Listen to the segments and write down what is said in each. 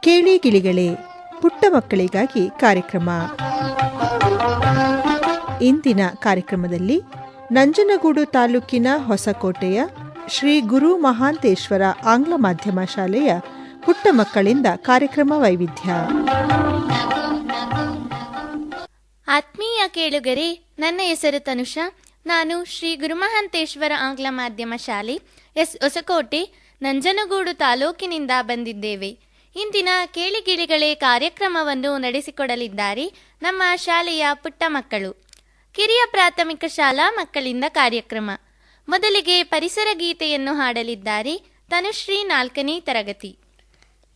ಕೇಳಿ ಗಿಳಿಗಳೇ ಪುಟ್ಟ ಮಕ್ಕಳಿಗಾಗಿ ಕಾರ್ಯಕ್ರಮ. ಇಂದಿನ ಕಾರ್ಯಕ್ರಮದಲ್ಲಿ ನಂಜನಗೂಡು ತಾಲೂಕಿನ ಹೊಸಕೋಟೆಯ ಶ್ರೀ ಗುರು ಮಹಾಂತೇಶ್ವರ ಆಂಗ್ಲ ಮಾಧ್ಯಮ ಶಾಲೆಯ ಪುಟ್ಟ ಮಕ್ಕಳಿಂದ ಕಾರ್ಯಕ್ರಮ ವೈವಿಧ್ಯ. ಆತ್ಮೀಯ ಕೇಳುಗರೆ, ನನ್ನ ಹೆಸರು ತನುಷಾ. ನಾನು ಶ್ರೀ ಗುರುಮಹಾಂತೇಶ್ವರ ಆಂಗ್ಲ ಮಾಧ್ಯಮ ಶಾಲೆ ಹೊಸಕೋಟೆ ನಂಜನಗೂಡು ತಾಲೂಕಿನಿಂದ ಬಂದಿದ್ದೇವೆ. ಇಂದಿನ ಕೇಳಿಗಿಳಿಗಳೇ ಕಾರ್ಯಕ್ರಮವನ್ನು ನಡೆಸಿಕೊಡಲಿದ್ದಾರೆ ನಮ್ಮ ಶಾಲೆಯ ಪುಟ್ಟ ಮಕ್ಕಳು. ಕಿರಿಯ ಪ್ರಾಥಮಿಕ ಶಾಲಾ ಮಕ್ಕಳಿಂದ ಕಾರ್ಯಕ್ರಮ. ಮೊದಲಿಗೆ ಪರಿಸರ ಗೀತೆಯನ್ನು ಹಾಡಲಿದ್ದಾರೆ ತನುಶ್ರೀ, 4ನೇ ತರಗತಿ.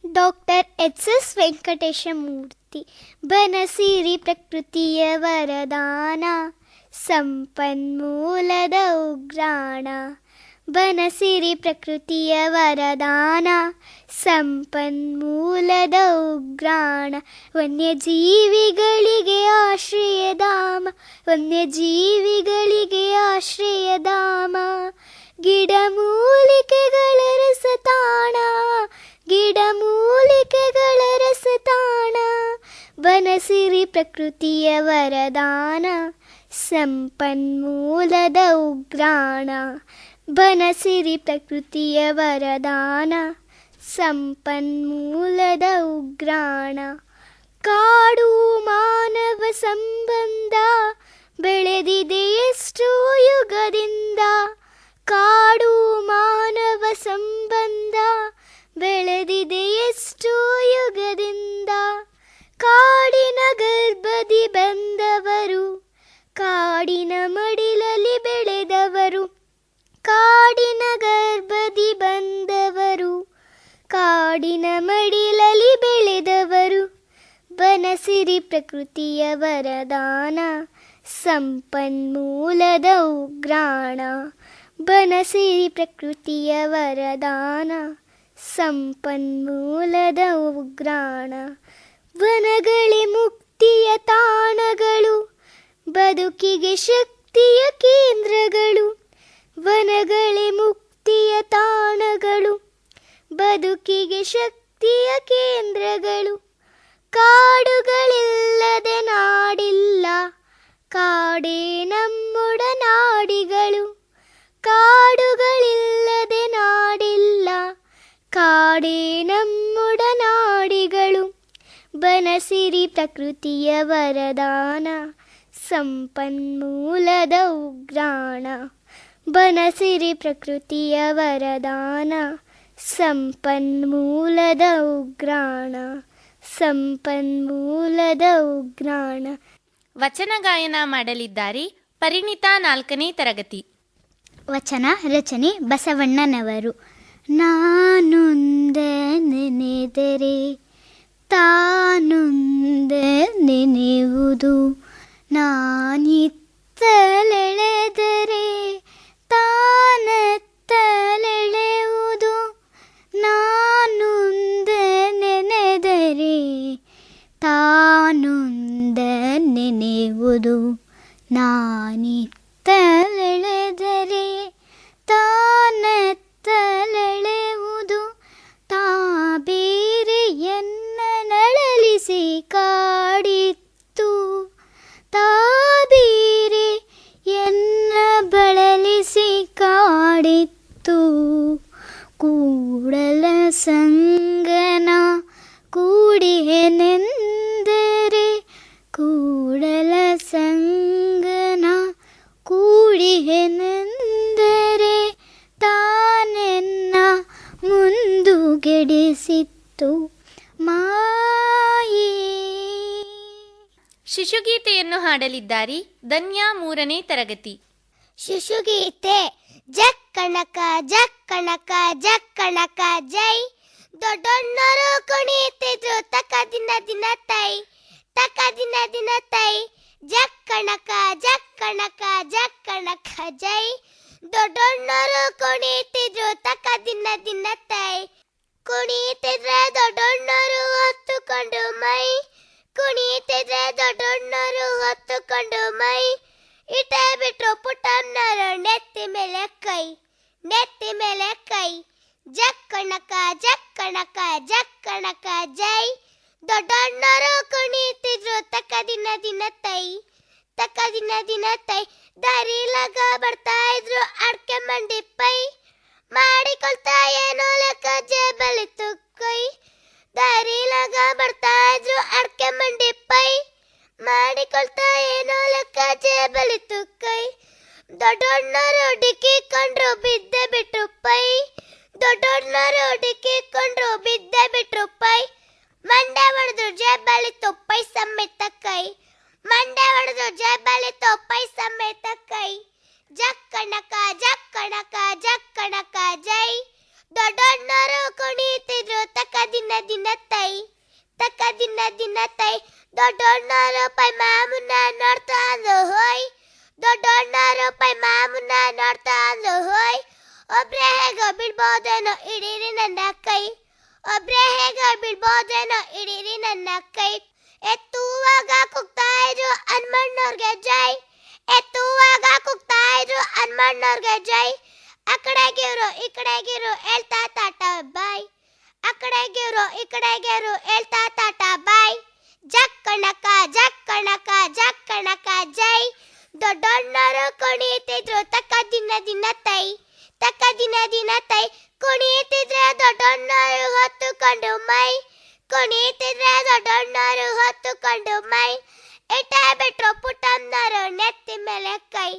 Doctor S Venkateshamurthy. ಬನಸಿರಿ ಪ್ರಕೃತಿಯ ವರದಾನ, ಸಂಪನ್ಮೂಲದ ಉಗ್ರಾಣ. ಬನಸಿರಿ ಪ್ರಕೃತಿಯ ವರದಾನ, ಸಂಪನ್ಮೂಲದ ಉಗ್ರಾಣ. ವನ್ಯಜೀವಿಗಳಿಗೆ ಆಶ್ರಯಧಾಮ, ವನ್ಯಜೀವಿಗಳಿಗೆ ಆಶ್ರಯಧಾಮ. ಗಿಡಮೂಲಿಕೆಗಳ ರಸತಾಣ, ಗಿಡಮೂಲಿಕೆಗಳ ರಸತಾಣ. ಬನಸಿರಿ ಪ್ರಕೃತಿಯ ವರದಾನ, ಸಂಪನ್ಮೂಲದ ಉಗ್ರಾಣ. ಬನಸಿರಿ ಪ್ರಕೃತಿಯ ವರದಾನ, ಸಂಪನ್ಮೂಲದ ಉಗ್ರಾಣ. ಕಾಡು ಮಾನವ ಸಂಬಂಧ ಬೆಳೆದಿದೆ ಎಷ್ಟೋ ಯುಗದಿಂದ. ಕಾಡು ಮಾನವ ಸಂಬಂಧ ಬೆಳೆದಿದೆ ಎಷ್ಟೋ ಯುಗದಿಂದ. ಕಾಡಿನ ಗರ್ಭದಿ ಬಂದವರು, ಕಾಡಿನ ಮಡಿಲಲ್ಲಿ ಬೆಳೆದವರು. ಕಾಡಿನ ಗರ್ಭದಿ ಬಂದವರು, ಕಾಡಿನ ಮಡಿಲಲ್ಲಿ ಬೆಳೆದವರು. ಬನಸಿರಿ ಪ್ರಕೃತಿಯ ವರದಾನ, ಸಂಪನ್ಮೂಲದ ಉಗ್ರಾಣ. ಬನಸಿರಿ ಪ್ರಕೃತಿಯ ವರದಾನ, ಸಂಪನ್ಮೂಲದ ಉಗ್ರಾಣ. ವನಗಳೇ ಮುಕ್ತಿಯ ತಾಣಗಳು, ಬದುಕಿಗೆ ಶಕ್ತಿಯ ಕೇಂದ್ರಗಳು. ವನಗಳೇ ಮುಕ್ತಿಯ ತಾಣಗಳು, ಬದುಕಿಗೆ ಶಕ್ತಿಯ ಕೇಂದ್ರಗಳು. ಕಾಡುಗಳಿಲ್ಲದೆ ನಾಡಿಲ್ಲ, ಕಾಡೇ ನಮ್ಮೊಡನಾಡಿಗಳು. ಕಾಡುಗಳಿಲ್ಲದೆ ನಾಡಿಲ್ಲ, ಕಾಡೇ ನಮ್ಮೊಡನಾಡಿಗಳು. ಬನಸಿರಿ ಪ್ರಕೃತಿಯ ವರದಾನ, ಸಂಪನ್ಮೂಲದ ಉಗ್ರಾಣ. ಬನಸಿರಿ ಪ್ರಕೃತಿಯ ವರದಾನ, ಸಂಪನ್ಮೂಲದ ಉಗ್ರಾಣ. ಸಂಪನ್ಮೂಲದ ಉಗ್ರಾಣ. ವಚನ ಗಾಯನ ಮಾಡಲಿದ್ದಾರೆ ಪರಿಣಿತಾ, 4ನೇ ತರಗತಿ. ವಚನ ರಚನೆ ಬಸವಣ್ಣನವರು. ನಾನೊಂದೆ ನೆನೆದರೆ ತಾನೊಂದೆ ನೆನೆಯುವುದು, ನಾನಿತ್ತಲೆಳೆದರೆ ತಾನೆತ್ತಲೆಳೆಯುವುದು. ನಾನೊಂದೆ ನೆನೆದರೆ ತಾನೊಂದೆ ನೆನೆಯುವುದು, ನಾನಿತ್ತಲೆಳೆದರೆ ತಾನೆತ್ತಲೆಳೆಯುವುದು. ತಾ ಬೇರೆಯನ್ನ ನಳಲಿಸಿ ಕಾಡಿತ್ತು, ತಾ ಬೇರೆ ಎನ್ನ ಬಳಲಿಸಿ ಕಾಡಿತ್ತು. ಕೂಡಲ ಸಂಗನ ಕೂಡಿಹೆನೆಂದರೆ, ಕೂಡಲ ಸಂಗನ ಕೂಡಿಹೆನೆಂದರೆ. ತಾನೆನ್ನ ಮುಂದುಗೆಡಿಸಿತ್ತು ಮಾಯೇ. ಶಿಶುಗೀತೆಯನ್ನು ಹಾಡಲಿದ್ದಾರೆ ಧನ್ಯ, 3ನೇ ತರಗತಿ. ಶಿಶುಗೀತೆ. ಜಕ್ಕಣಕ ಜಕ್ಕಣಕ ಜಕ್ಕಣಕ ಜೈ, ದೊಡ್ಡಣ್ಣರು ಕುಣಿತಿದ್ರು ತಕ ದಿನ ದಿನ ತೈ, ತಕ ದಿನ ದಿನ ತೈ. ಜಕ್ಕಣಕ ಜಕ್ಕಣಕ ಜಕ್ಕಣಕ ಜೈ, ದೊಡ್ಡಣ್ಣರು ಕುಣಿತಿದ್ರು ತಕ ದಿನ ದಿನ ತೈ. ಕುಣಿತಿದ್ರೆ ದೊಡ್ಡಣ್ಣರು ಹೊತ್ತುಕೊಂಡು ಮೈ, ಕುಣಿತಿದ್ರೆ ದೊಡ್ಡಣ್ಣರು ಹೊತ್ತುಕೊಂಡು ಮೈ. ಇಟ ಬಿಟ್ರು ಪುಟ್ಟಣ್ಣರು ನೆತ್ತಿ ಮೇಲೆ ಕೈ, ನೆತ್ತಿ ಮೇಲೆ ಕೈ. ಜಕ್ಕಣಕ ಜಕ್ಕಣಕ ಜಕ್ಕಣಕ ಜೈ. ದೊಡ್ಡಣ್ಣರು ಕುಣಿತಿದ್ರು ತಕ್ಕ ದಿನ ದಿನ ತೈ, ತಕ್ಕ ದಿನ ದಿನ ತೈ. ದಾರಿಲಾಗ ಬರ್ತಾ ಇದ್ರು ಅಡ್ಕೆ ಮಂಡಿ ಪೈ, ಮಾಡಿಕೊಳ್ತಾ ಏನೋ ಲೆಕ್ಕ ಜೇಬಲಿತ್ತು ಕೈ. ದಾರಿಲಾಗ ಬರ್ತಾ ಇದ್ರು ಅಡ್ಕೆ ಮಂಡಿ ಪೈ, ಮಾಡಿಕೊಳ್ತಾ ಏನೋ ಲೆಕ್ಕ ಜೇಬಲಿತ್ತು ಕೈ. ದೊಡ್ಡಣ್ಣರು ಡಿಕ್ಕಿ ಕೊಂಡ್ರು ಬಿದ್ದೆ ಬಿಟ್ರು ಪೈ, ದೊಡ್ಡಣ್ಣರು ಡಿಕ್ಕಿ ಕೊಂಡ್ರು ಬಿದ್ದೆ ಬಿಟ್ರು ಪೈ. ಮಂಡೆ ಹೊಡೆದ್ರು ಜೇಬಲಿತ್ತು ಪೈ ಸಮೇತ ಕೈ, ಮಂಡೆ ಹೊಡೆದ್ರು ಜೇಬಲಿತ್ತು ಪೈ ಸಮೇತ ಕೈ. ಜಕ್ಕಣಕ ಜಕ್ಕಣಕ ಜಕ್ಕಣಕ ಜೈ. ದೊಡ್ಡಣ್ಣರು ಕುಣಿತಿದ್ರು ತಕ್ಕ ದಿನ ದಿನ ತೈ, ತಕ್ಕ ದಿನ ದಿನ ತೈ. ದೊಡ್ಡಣ್ಣರು ಪೈ ಮಾಮುನ ನೋಡ್ತಾ ಅಂದ್ರು ಹೋಯ್, ದೊಡ್ಡಣ್ಣರು ಪೈ ಮಾಮುನ ನೋಡ್ತಾ ಅಂದ್ರು ಹೋಯ್. ಒಬ್ರೇ ಹೇಗೋ ಬಿಡ್ಬೋದೇನೋ ಇಡೀರಿ ನನ್ನ ಕೈ, ಒಬ್ರೇ ಹೇಗೋ ಬಿಡ್ಬೋದೇನೋ ಇಡೀರಿ ನನ್ನ ಕೈ. ಎತ್ತುವಾಗ ಕುಗ್ತಾ ಇದ್ರು ಹನುಮಣ್ಣವ್ರಿಗೆ ಜೈ, ಎತ್ತುವಾಗ ಕುಗ್ತಾ ಇದ್ರು ಹನುಮಣ್ಣವ್ರಿಗೆ ಜೈ. ಆ ಕಡೆಗಿರು ಈ ಕಡೆಗಿರು ಹೇಳ್ತಾ ತಾಟ ಬಾಯ್, ಆ ಕಡೆಗಿರು ಈ ಕಡೆಗಿರು ಹೇಳ್ತಾ ತಾಟ ಬಾಯ್. ಜಕ್ಕಣಕ ಜಕ್ಕಣಕ ಜಕ್ಕಣಕ ಜೈ. ದೊಡ್ಡಣ್ಣರು ಕುಣಿತಿದ್ರು ತಕ್ಕ ದಿನ ದಿನ ತೈ, ತಕ್ಕ ದಿನ ದಿನ ತೈ. ಕುಣಿತಿದ್ರೆ ದೊಡ್ಡಣ್ಣರು ಹೊತ್ತುಕೊಂಡು ಮೈ, ಕುಣಿತಿದ್ರೆ ದೊಡ್ಡಣ್ಣರು ಹೊತ್ತುಕೊಂಡು ಮೈ. ಇಟ ಬಿಟ್ರು ಪುಟ್ಟಮ್ಮನರು ನೆತ್ತಿ ಮೇಲೆ ಕೈ,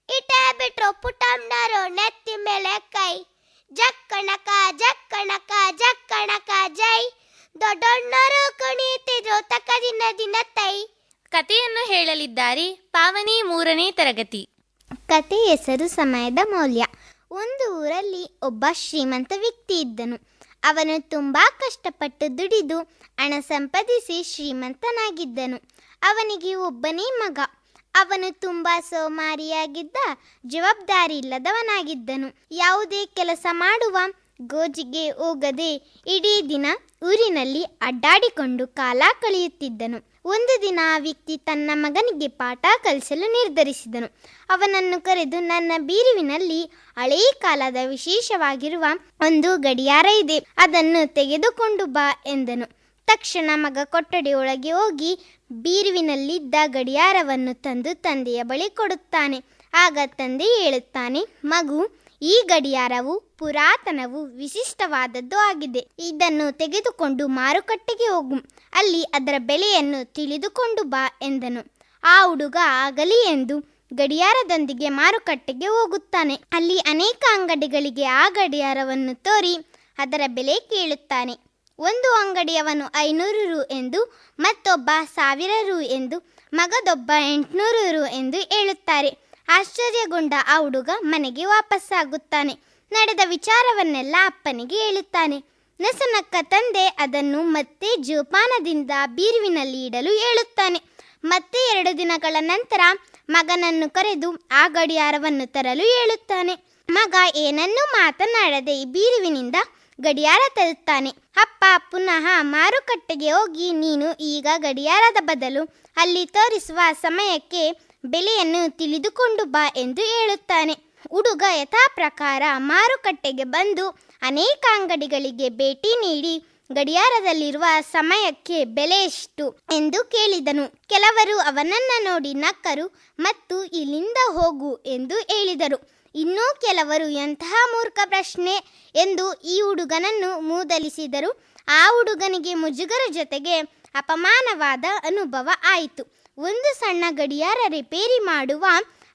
ಇಟ ಬಿಟ್ರು ಪುಟ್ಟಮ್ಮನರು ನೆತ್ತಿ ಮೇಲೆ ಕೈ. ಜಕ್ಕಣಕ ಜಕ್ಕಣಕ ಜಕ್ಕಣಕ ಜೈ. ದೊಡ್ಡಣ್ಣರು ಕುಣಿತಿದ್ರು ತಕ್ಕ ದಿನ ದಿನ ತೈ. ಕಥೆಯನ್ನು ಹೇಳಲಿದ್ದಾರೆ ಪಾವನಿ 3ನೇ ತರಗತಿ. ಕತೆ ಹೆಸರು ಸಮಯದ ಮೌಲ್ಯ. ಒಂದು ಊರಲ್ಲಿ ಒಬ್ಬ ಶ್ರೀಮಂತ ವ್ಯಕ್ತಿ ಇದ್ದನು. ಅವನು ತುಂಬ ಕಷ್ಟಪಟ್ಟು ದುಡಿದು ಹಣ ಸಂಪಾದಿಸಿ ಶ್ರೀಮಂತನಾಗಿದ್ದನು. ಅವನಿಗೆ ಒಬ್ಬನೇ ಮಗ. ಅವನು ತುಂಬ ಸೋಮಾರಿಯಾಗಿದ್ದ, ಜವಾಬ್ದಾರಿ ಇಲ್ಲದವನಾಗಿದ್ದನು. ಯಾವುದೇ ಕೆಲಸ ಮಾಡುವ ಗೋಜಿಗೆ ಹೋಗದೆ ಇಡೀ ದಿನ ಊರಿನಲ್ಲಿ ಅಡ್ಡಾಡಿಕೊಂಡು ಕಾಲ ಕಳೆಯುತ್ತಿದ್ದನು. ಒಂದು ದಿನ ಆ ವ್ಯಕ್ತಿ ತನ್ನ ಮಗನಿಗೆ ಪಾಠ ಕಲಿಸಲು ನಿರ್ಧರಿಸಿದನು. ಅವನನ್ನು ಕರೆದು, ನನ್ನ ಬೀರುವಿನಲ್ಲಿ ಹಳೆಯ ಕಾಲದ ವಿಶೇಷವಾಗಿರುವ ಒಂದು ಗಡಿಯಾರ ಇದೆ, ಅದನ್ನು ತೆಗೆದುಕೊಂಡು ಬಾ ಎಂದನು. ತಕ್ಷಣ ಮಗ ಕೊಠಡಿಯೊಳಗೆ ಹೋಗಿ ಬೀರುವಿನಲ್ಲಿದ್ದ ಗಡಿಯಾರವನ್ನು ತಂದು ತಂದೆಯ ಬಳಿ ಕೊಡುತ್ತಾನೆ. ಆಗ ತಂದೆ ಹೇಳುತ್ತಾನೆ, ಮಗು, ಈ ಗಡಿಯಾರವು ಪುರಾತನವು ವಿಶಿಷ್ಟವಾದದ್ದು ಆಗಿದೆ. ಇದನ್ನು ತೆಗೆದುಕೊಂಡು ಮಾರುಕಟ್ಟೆಗೆ ಹೋಗು, ಅಲ್ಲಿ ಅದರ ಬೆಲೆಯನ್ನು ತಿಳಿದುಕೊಂಡು ಬಾ ಎಂದನು. ಆ ಹುಡುಗ ಆಗಲಿ ಎಂದು ಗಡಿಯಾರದೊಂದಿಗೆ ಮಾರುಕಟ್ಟೆಗೆ ಹೋಗುತ್ತಾನೆ. ಅಲ್ಲಿ ಅನೇಕ ಅಂಗಡಿಗಳಿಗೆ ಆ ಗಡಿಯಾರವನ್ನು ತೋರಿ ಅದರ ಬೆಲೆ ಕೇಳುತ್ತಾನೆ. ಒಂದು ಅಂಗಡಿಯವನು 500 ರು ಎಂದು, ಮತ್ತೊಬ್ಬ 1000 ರು ಎಂದು, ಮಗದೊಬ್ಬ 800 ರು ಎಂದು ಹೇಳುತ್ತಾರೆ. ಆಶ್ಚರ್ಯಗೊಂಡ ಆ ಹುಡುಗ ಮನೆಗೆ ವಾಪಸ್ಸಾಗುತ್ತಾನೆ. ನಡೆದ ವಿಚಾರವನ್ನೆಲ್ಲ ಅಪ್ಪನಿಗೆ ಹೇಳುತ್ತಾನೆ. ನಸುನಕ್ಕ ತಂದೆ ಅದನ್ನು ಮತ್ತೆ ಜೋಪಾನದಿಂದ ಬೀರುವಿನಲ್ಲಿ ಇಡಲು ಹೇಳುತ್ತಾನೆ. ಮತ್ತೆ 2 ದಿನಗಳ ನಂತರ ಮಗನನ್ನು ಕರೆದು ಆ ಗಡಿಯಾರವನ್ನು ತರಲು ಹೇಳುತ್ತಾನೆ. ಮಗ ಏನನ್ನೂ ಮಾತನಾಡದೆ ಬೀರುವಿನಿಂದ ಗಡಿಯಾರ ತರುತ್ತಾನೆ. ಅಪ್ಪ ಪುನಃ ಮಾರುಕಟ್ಟೆಗೆ ಹೋಗಿ, ನೀನು ಈಗ ಗಡಿಯಾರದ ಬದಲು ಅಲ್ಲಿ ತೋರಿಸುವ ಸಮಯಕ್ಕೆ ಬೆಲೆಯನ್ನು ತಿಳಿದುಕೊಂಡು ಬಾ ಎಂದು ಹೇಳುತ್ತಾನೆ. ಹುಡುಗ ಯಥಾ ಪ್ರಕಾರ ಮಾರುಕಟ್ಟೆಗೆ ಬಂದು ಅನೇಕ ಅಂಗಡಿಗಳಿಗೆ ಭೇಟಿ ನೀಡಿ ಗಡಿಯಾರದಲ್ಲಿರುವ ಸಮಯಕ್ಕೆ ಬೆಲೆ ಎಷ್ಟು ಎಂದು ಕೇಳಿದನು. ಕೆಲವರು ಅವನನ್ನು ನೋಡಿ ನಕ್ಕರು ಮತ್ತು ಇಲ್ಲಿಂದ ಹೋಗು ಎಂದು ಹೇಳಿದರು. ಇನ್ನೂ ಕೆಲವರು ಎಂತಹ ಮೂರ್ಖ ಪ್ರಶ್ನೆ ಎಂದು ಈ ಹುಡುಗನನ್ನು ಮೂದಲಿಸಿದರು. ಆ ಹುಡುಗನಿಗೆ ಮುಜುಗರ ಜೊತೆಗೆ ಅಪಮಾನವಾದ ಅನುಭವ ಆಯಿತು. ಒಂದು ಸಣ್ಣ ಗಡಿಯಾರ ರಿಪೇರಿ ಮಾಡುವ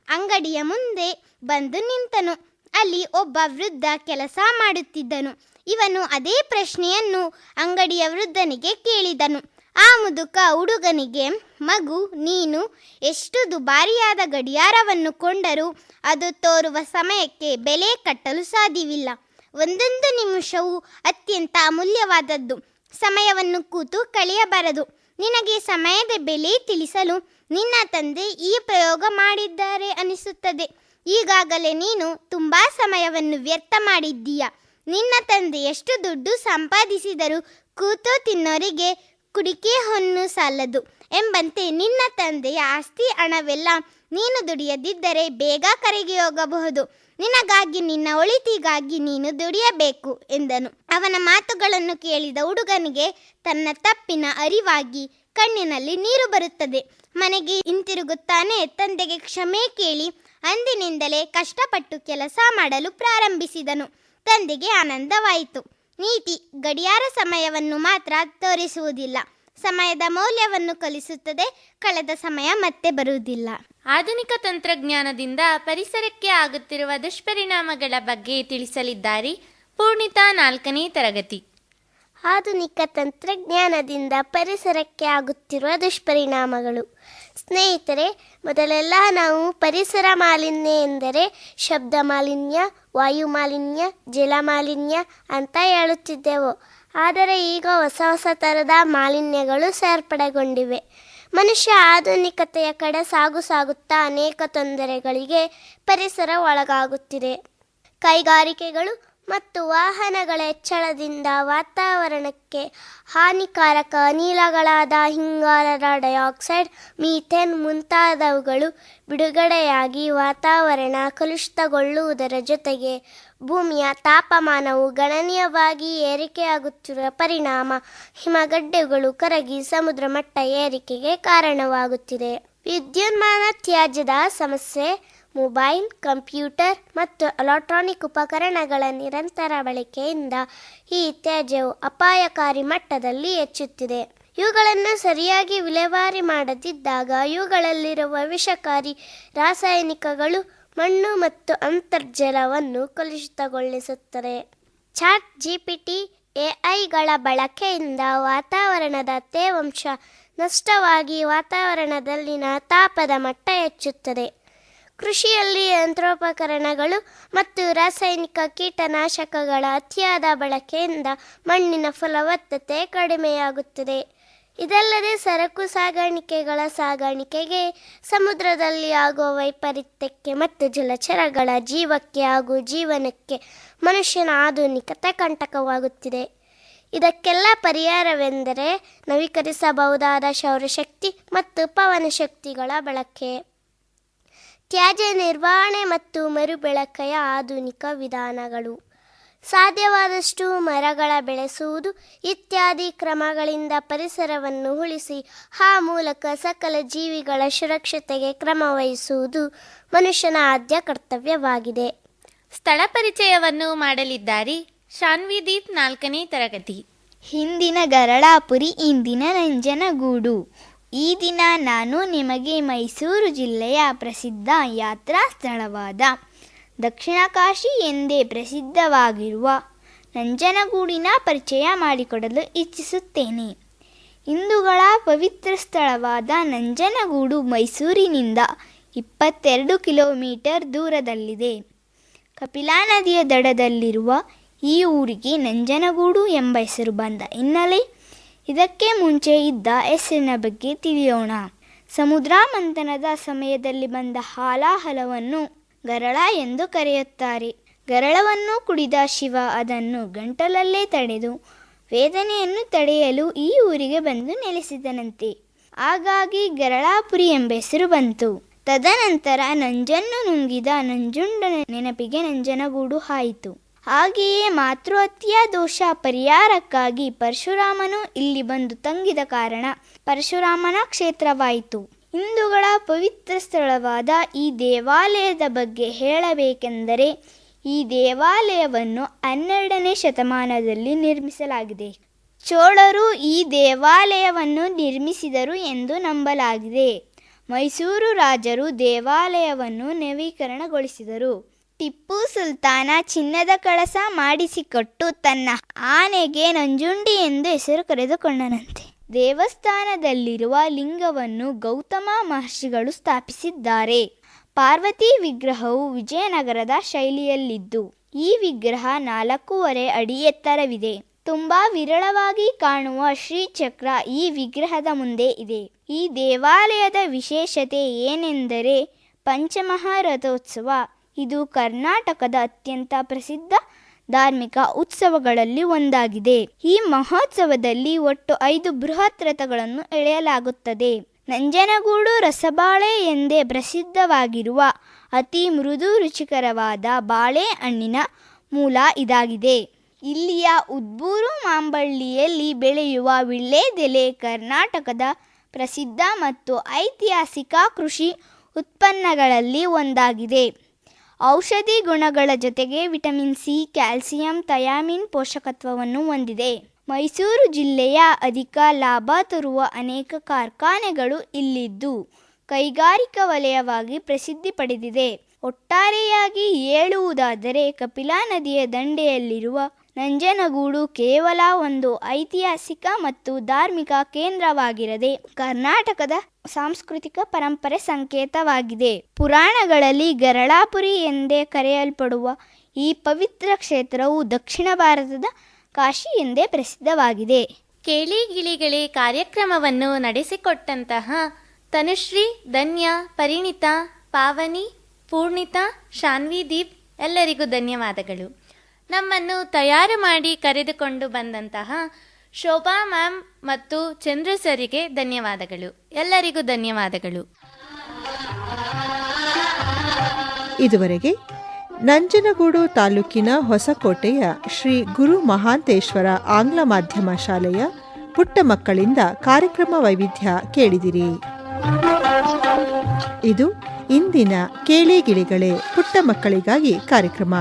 ಅಂಗಡಿಯ ಮುಂದೆ ಬಂದು ನಿಂತನು. ಅಲ್ಲಿ ಒಬ್ಬ ವೃದ್ಧ ಕೆಲಸ ಮಾಡುತ್ತಿದ್ದನು. ಇವನು ಅದೇ ಪ್ರಶ್ನೆಯನ್ನು ಅಂಗಡಿಯ ವೃದ್ಧನಿಗೆ ಕೇಳಿದನು. ಆ ಮುದುಕ ಹುಡುಗನಿಗೆ, ಮಗು, ನೀನು ಎಷ್ಟು ದುಬಾರಿಯಾದ ಗಡಿಯಾರವನ್ನು ಕೊಂಡರೂ ಅದು ತೋರುವ ಸಮಯಕ್ಕೆ ಬೆಲೆ ಕಟ್ಟಲು ಸಾಧ್ಯವಿಲ್ಲ. ಒಂದೊಂದು ನಿಮಿಷವೂ ಅತ್ಯಂತ ಅಮೂಲ್ಯವಾದದ್ದು. ಸಮಯವನ್ನು ಕೂತು ಕಳೆಯಬಾರದು. ನಿನಗೆ ಸಮಯದ ಬೆಲೆ ತಿಳಿಸಲು ನಿನ್ನ ತಂದೆ ಈ ಪ್ರಯೋಗ ಮಾಡಿದ್ದಾರೆ ಅನಿಸುತ್ತದೆ. ಈಗಾಗಲೇ ನೀನು ತುಂಬ ಸಮಯವನ್ನು ವ್ಯರ್ಥ ಮಾಡಿದ್ದೀಯ. ನಿನ್ನ ತಂದೆ ಎಷ್ಟು ದುಡ್ಡು ಸಂಪಾದಿಸಿದರೂ ಕೂತು ತಿನ್ನೋರಿಗೆ ಕುಡಿಕೆ ಹೊನ್ನು ಸಾಲದು ಎಂಬಂತೆ ನಿನ್ನ ತಂದೆಯ ಆಸ್ತಿ ಹಣವೆಲ್ಲ ನೀನು ದುಡಿಯದಿದ್ದರೆ ಬೇಗ ಕರಗಿ ಹೋಗಬಹುದು. ನಿನಗಾಗಿ ನಿನ್ನ ಒಳಿತಿಗಾಗಿ ನೀನು ದುಡಿಯಬೇಕು ಎಂದನು. ಅವನ ಮಾತುಗಳನ್ನು ಕೇಳಿದ ಹುಡುಗನಿಗೆ ತನ್ನ ತಪ್ಪಿನ ಅರಿವಾಗಿ ಕಣ್ಣಿನಲ್ಲಿ ನೀರು ಬರುತ್ತದೆ. ಮನೆಗೆ ಹಿಂತಿರುಗುತ್ತಾನೆ. ತಂದೆಗೆ ಕ್ಷಮೆ ಕೇಳಿ ಅಂದಿನಿಂದಲೇ ಕಷ್ಟಪಟ್ಟು ಕೆಲಸ ಮಾಡಲು ಪ್ರಾರಂಭಿಸಿದನು. ತಂದೆಗೆ ಆನಂದವಾಯಿತು. ನೀತಿ ಗಡಿಯಾರ ಸಮಯವನ್ನು ಮಾತ್ರ ತೋರಿಸುವುದಿಲ್ಲ, ಸಮಯದ ಮೌಲ್ಯವನ್ನು ಕಲಿಸುತ್ತದೆ. ಕಳೆದ ಸಮಯ ಮತ್ತೆ ಬರುವುದಿಲ್ಲ. ಆಧುನಿಕ ತಂತ್ರಜ್ಞಾನದಿಂದ ಪರಿಸರಕ್ಕೆ ಆಗುತ್ತಿರುವ ದುಷ್ಪರಿಣಾಮಗಳ ಬಗ್ಗೆ ತಿಳಿಸಲಿದ್ದಾರೆ ಪೂರ್ಣಿತಾ 4ನೇ ತರಗತಿ. ಆಧುನಿಕ ತಂತ್ರಜ್ಞಾನದಿಂದ ಪರಿಸರಕ್ಕೆ ಆಗುತ್ತಿರುವ ದುಷ್ಪರಿಣಾಮಗಳು. ಸ್ನೇಹಿತರೆ, ಮೊದಲೆಲ್ಲ ನಾವು ಪರಿಸರ ಮಾಲಿನ್ಯ ಎಂದರೆ ಶಬ್ದ ಮಾಲಿನ್ಯ, ವಾಯು ಮಾಲಿನ್ಯ, ಜಲ ಮಾಲಿನ್ಯ ಅಂತ ಹೇಳುತ್ತಿದ್ದೆವು. ಆದರೆ ಈಗ ಹೊಸ ಥರದ ಮಾಲಿನ್ಯಗಳು ಸೇರ್ಪಡೆಗೊಂಡಿವೆ. ಮನುಷ್ಯ ಆಧುನಿಕತೆಯ ಕಡೆ ಸಾಗುತ್ತಾ ಅನೇಕ ತೊಂದರೆಗಳಿಗೆ ಪರಿಸರ ಒಳಗಾಗುತ್ತಿದೆ. ಕೈಗಾರಿಕೆಗಳು ಮತ್ತು ವಾಹನಗಳ ಹೆಚ್ಚಳದಿಂದ ವಾತಾವರಣಕ್ಕೆ ಹಾನಿಕಾರಕ ಅನಿಲಗಳಾದ ಇಂಗಾಲದ ಡೈಆಕ್ಸೈಡ್, ಮೀಥೇನ್ ಮುಂತಾದವುಗಳು ಬಿಡುಗಡೆಯಾಗಿ ವಾತಾವರಣ ಕಲುಷಿತಗೊಳ್ಳುವುದರ ಜೊತೆಗೆ ಭೂಮಿಯ ತಾಪಮಾನವು ಗಣನೀಯವಾಗಿ ಏರಿಕೆಯಾಗುತ್ತಿರುವ ಪರಿಣಾಮ ಹಿಮಗಡ್ಡೆಗಳು ಕರಗಿ ಸಮುದ್ರ ಮಟ್ಟ ಏರಿಕೆಗೆ ಕಾರಣವಾಗುತ್ತಿದೆ. ವಿದ್ಯುನ್ಮಾನ ತ್ಯಾಜ್ಯದ ಸಮಸ್ಯೆ. ಮೊಬೈಲ್, ಕಂಪ್ಯೂಟರ್ ಮತ್ತು ಎಲೆಕ್ಟ್ರಾನಿಕ್ ಉಪಕರಣಗಳ ನಿರಂತರ ಬಳಕೆಯಿಂದ ಈ ತ್ಯಾಜ್ಯವು ಅಪಾಯಕಾರಿ ಮಟ್ಟದಲ್ಲಿ ಹೆಚ್ಚುತ್ತಿದೆ. ಇವುಗಳನ್ನು ಸರಿಯಾಗಿ ವಿಲೇವಾರಿ ಮಾಡದಿದ್ದಾಗ ಇವುಗಳಲ್ಲಿರುವ ವಿಷಕಾರಿ ರಾಸಾಯನಿಕಗಳು ಮಣ್ಣು ಮತ್ತು ಅಂತರ್ಜಲವನ್ನು ಕಲುಷಿತಗೊಳಿಸುತ್ತದೆ. ಚಾಟ್ ಜಿಪಿಟಿ, ಎಐಗಳ ಬಳಕೆಯಿಂದ ವಾತಾವರಣದ ತೇವಾಂಶ ನಷ್ಟವಾಗಿ ವಾತಾವರಣದಲ್ಲಿನ ತಾಪದ ಮಟ್ಟ ಹೆಚ್ಚುತ್ತದೆ. ಕೃಷಿಯಲ್ಲಿ ಯಂತ್ರೋಪಕರಣಗಳು ಮತ್ತು ರಾಸಾಯನಿಕ ಕೀಟನಾಶಕಗಳ ಅತಿಯಾದ ಬಳಕೆಯಿಂದ ಮಣ್ಣಿನ ಫಲವತ್ತತೆ ಕಡಿಮೆಯಾಗುತ್ತದೆ. ಇದಲ್ಲದೆ ಸರಕು ಸಾಗಾಣಿಕೆಗೆ, ಸಮುದ್ರದಲ್ಲಿ ಆಗುವ ವೈಪರೀತ್ಯಕ್ಕೆ ಮತ್ತು ಜಲಚರಗಳ ಜೀವಕ್ಕೆ ಹಾಗೂ ಜೀವನಕ್ಕೆ ಮನುಷ್ಯನ ಆಧುನಿಕತೆ ಕಂಟಕವಾಗುತ್ತಿದೆ. ಇದಕ್ಕೆಲ್ಲ ಪರಿಹಾರವೆಂದರೆ ನವೀಕರಿಸಬಹುದಾದ ಸೌರಶಕ್ತಿ ಮತ್ತು ಪವನ ಶಕ್ತಿಗಳ ಬಳಕೆ, ತ್ಯಾಜ್ಯ ನಿರ್ವಹಣೆ ಮತ್ತು ಮರುಬಳಕೆಯ ಆಧುನಿಕ ವಿಧಾನಗಳು, ಸಾಧ್ಯವಾದಷ್ಟು ಮರಗಳ ಬೆಳೆಸುವುದು ಇತ್ಯಾದಿ ಕ್ರಮಗಳಿಂದ ಪರಿಸರವನ್ನು ಉಳಿಸಿ ಆ ಮೂಲಕ ಸಕಲ ಜೀವಿಗಳ ಸುರಕ್ಷತೆಗೆ ಕ್ರಮವಹಿಸುವುದು ಮನುಷ್ಯನ ಆದ್ಯ ಕರ್ತವ್ಯವಾಗಿದೆ. ಸ್ಥಳ ಪರಿಚಯವನ್ನು ಮಾಡಲಿದ್ದಾರೆ ಶಾನ್ವಿದೀಪ್ 4ನೇ ತರಗತಿ. ಹಿಂದಿನ ಗರಳಾಪುರಿ, ಇಂದಿನ ನಂಜನಗೂಡು. ಈ ದಿನ ನಾನು ನಿಮಗೆ ಮೈಸೂರು ಜಿಲ್ಲೆಯ ಪ್ರಸಿದ್ಧ ಯಾತ್ರಾ ಸ್ಥಳವಾದ ದಕ್ಷಿಣ ಕಾಶಿ ಎಂದೇ ಪ್ರಸಿದ್ಧವಾಗಿರುವ ನಂಜನಗೂಡಿನ ಪರಿಚಯ ಮಾಡಿಕೊಡಲು ಇಚ್ಛಿಸುತ್ತೇನೆ. ಹಿಂದೂಗಳ ಪವಿತ್ರ ಸ್ಥಳವಾದ ನಂಜನಗೂಡು ಮೈಸೂರಿನಿಂದ 22 ಕಿಲೋಮೀಟರ್ ದೂರದಲ್ಲಿದೆ. ಕಪಿಲಾ ನದಿಯ ದಡದಲ್ಲಿರುವ ಈ ಊರಿಗೆ ನಂಜನಗೂಡು ಎಂಬ ಹೆಸರು ಬಂದ ಹಿನ್ನೆಲೆ ಇದಕ್ಕೆ ಮುಂಚೆ ಇದ್ದ ಹೆಸರಿನ ಬಗ್ಗೆ ತಿಳಿಯೋಣ. ಸಮುದ್ರ ಮಂಥನದ ಸಮಯದಲ್ಲಿ ಬಂದ ಹಾಲಾಹಲವನ್ನು ಗರಳ ಎಂದು ಕರೆಯುತ್ತಾರೆ. ಗರಳವನ್ನು ಕುಡಿದ ಶಿವ ಅದನ್ನು ಗಂಟಲಲ್ಲೇ ತಡೆದು ವೇದನೆಯನ್ನು ತಡೆಯಲು ಈ ಊರಿಗೆ ಬಂದು ನೆಲೆಸಿದನಂತೆ. ಹಾಗಾಗಿ ಗರಳಾಪುರಿ ಎಂಬ ಹೆಸರು ಬಂತು. ತದನಂತರ ನಂಜನ್ನು ನುಂಗಿದ ನಂಜುಂಡನ ನೆನಪಿಗೆ ನಂಜನಗೂಡು ಆಯಿತು. ಹಾಗೆಯೇ ಮಾತೃಹತ್ಯೆಯ ದೋಷ ಪರಿಹಾರಕ್ಕಾಗಿ ಪರಶುರಾಮನು ಇಲ್ಲಿ ಬಂದು ತಂಗಿದ ಕಾರಣ ಪರಶುರಾಮನ ಕ್ಷೇತ್ರವಾಯಿತು. ಹಿಂದೂಗಳ ಪವಿತ್ರ ಸ್ಥಳವಾದ ಈ ದೇವಾಲಯದ ಬಗ್ಗೆ ಹೇಳಬೇಕೆಂದರೆ ಈ ದೇವಾಲಯವನ್ನು 12ನೇ ಶತಮಾನದಲ್ಲಿ ನಿರ್ಮಿಸಲಾಗಿದೆ. ಚೋಳರು ಈ ದೇವಾಲಯವನ್ನು ನಿರ್ಮಿಸಿದರು ಎಂದು ನಂಬಲಾಗಿದೆ. ಮೈಸೂರು ರಾಜರು ದೇವಾಲಯವನ್ನು ನವೀಕರಣಗೊಳಿಸಿದರು. ಟಿಪ್ಪು ಸುಲ್ತಾನ ಚಿನ್ನದ ಕಳಸ ಮಾಡಿಸಿಕೊಟ್ಟು ತನ್ನ ಆನೆಗೆ ನಂಜುಂಡಿ ಎಂದು ಹೆಸರು ಕರೆದುಕೊಂಡನಂತೆ. ದೇವಸ್ಥಾನದಲ್ಲಿರುವ ಲಿಂಗವನ್ನು ಗೌತಮ ಮಹರ್ಷಿಗಳು ಸ್ಥಾಪಿಸಿದ್ದಾರೆ. ಪಾರ್ವತಿ ವಿಗ್ರಹವು ವಿಜಯನಗರದ ಶೈಲಿಯಲ್ಲಿದ್ದು ಈ ವಿಗ್ರಹ 4.5 ಅಡಿ ಎತ್ತರವಿದೆ. ತುಂಬಾ ವಿರಳವಾಗಿ ಕಾಣುವ ಶ್ರೀಚಕ್ರ ಈ ವಿಗ್ರಹದ ಮುಂದೆ ಇದೆ. ಈ ದೇವಾಲಯದ ವಿಶೇಷತೆ ಏನೆಂದರೆ ಪಂಚಮಹಾರಥೋತ್ಸವ. ಇದು ಕರ್ನಾಟಕದ ಅತ್ಯಂತ ಪ್ರಸಿದ್ಧ ಧಾರ್ಮಿಕ ಉತ್ಸವಗಳಲ್ಲಿ ಒಂದಾಗಿದೆ. ಈ ಮಹೋತ್ಸವದಲ್ಲಿ ಒಟ್ಟು 5 ಬೃಹತ್ ರಥಗಳನ್ನು ಎಳೆಯಲಾಗುತ್ತದೆ. ನಂಜನಗೂಡು ರಸಬಾಳೆ ಎಂದೇ ಪ್ರಸಿದ್ಧವಾಗಿರುವ ಅತಿ ಮೃದು ರುಚಿಕರವಾದ ಬಾಳೆಹಣ್ಣಿನ ಮೂಲ ಇದಾಗಿದೆ. ಇಲ್ಲಿಯ ಉದ್ಬೂರು ಮಾಂಬಳ್ಳಿಯಲ್ಲಿ ಬೆಳೆಯುವ ವೀಳ್ಯದೆಲೆ ಕರ್ನಾಟಕದ ಪ್ರಸಿದ್ಧ ಮತ್ತು ಐತಿಹಾಸಿಕ ಕೃಷಿ ಉತ್ಪನ್ನಗಳಲ್ಲಿ ಒಂದಾಗಿದೆ. ಔಷಧಿ ಗುಣಗಳ ಜೊತೆಗೆ ವಿಟಮಿನ್ ಸಿ, ಕ್ಯಾಲ್ಸಿಯಂ, ಥಯಾಮಿನ್ ಪೋಷಕತ್ವವನ್ನು ಹೊಂದಿದೆ. ಮೈಸೂರು ಜಿಲ್ಲೆಯ ಅಧಿಕ ಲಾಭ ತರುವ ಅನೇಕ ಕಾರ್ಖಾನೆಗಳು ಇಲ್ಲಿದ್ದು ಕೈಗಾರಿಕಾ ವಲಯವಾಗಿ ಪ್ರಸಿದ್ಧಿ ಪಡೆದಿದೆ. ಒಟ್ಟಾರೆಯಾಗಿ ಹೇಳುವುದಾದರೆ ಕಪಿಲಾ ನದಿಯ ದಂಡೆಯಲ್ಲಿರುವ ನಂಜನಗೂಡು ಕೇವಲ ಒಂದು ಐತಿಹಾಸಿಕ ಮತ್ತು ಧಾರ್ಮಿಕ ಕೇಂದ್ರವಾಗಿರದೆ ಕರ್ನಾಟಕದ ಸಾಂಸ್ಕೃತಿಕ ಪರಂಪರೆ ಸಂಕೇತವಾಗಿದೆ. ಪುರಾಣಗಳಲ್ಲಿ ಗರಳಾಪುರಿ ಎಂದೇ ಕರೆಯಲ್ಪಡುವ ಈ ಪವಿತ್ರ ಕ್ಷೇತ್ರವು ದಕ್ಷಿಣ ಭಾರತದ ಕಾಶಿ ಎಂದೇ ಪ್ರಸಿದ್ಧವಾಗಿದೆ. ಕೇಳಿ ಗಿಳಿಗಳೇ ಕಾರ್ಯಕ್ರಮವನ್ನು ನಡೆಸಿಕೊಟ್ಟಂತಹ ತನುಶ್ರೀ, ಧನ್ಯ, ಪರಿಣಿತಾ, ಪಾವನಿ, ಪೂರ್ಣಿತಾ, ಶಾನ್ವಿ ದೀಪ್ ಎಲ್ಲರಿಗೂ ಧನ್ಯವಾದಗಳು. ನಮ್ಮನ್ನು ತಯಾರು ಮಾಡಿ ಕರೆದುಕೊಂಡು ಬಂದಂತಹ ಶೋಭಾ ಮ್ಯಾಮ್ ಮತ್ತು ಚಂದ್ರು ಸರಿಗೆ ಧನ್ಯವಾದಗಳು. ಎಲ್ಲರಿಗೂ ಧನ್ಯವಾದಗಳು. ಇದುವರೆಗೆ ನಂಜನಗೂಡು ತಾಲೂಕಿನ ಹೊಸಕೋಟೆಯ ಶ್ರೀ ಗುರು ಮಹಾಂತೇಶ್ವರ ಆಂಗ್ಲ ಮಾಧ್ಯಮ ಶಾಲೆಯ ಪುಟ್ಟ ಮಕ್ಕಳಿಂದ ಕಾರ್ಯಕ್ರಮ ವೈವಿಧ್ಯ ಕೇಳಿದಿರಿ. ಇದು ಇಂದಿನ ಕೇಳಿ ಗಿಳಿಗಳೇ ಪುಟ್ಟ ಮಕ್ಕಳಿಗಾಗಿ ಕಾರ್ಯಕ್ರಮ.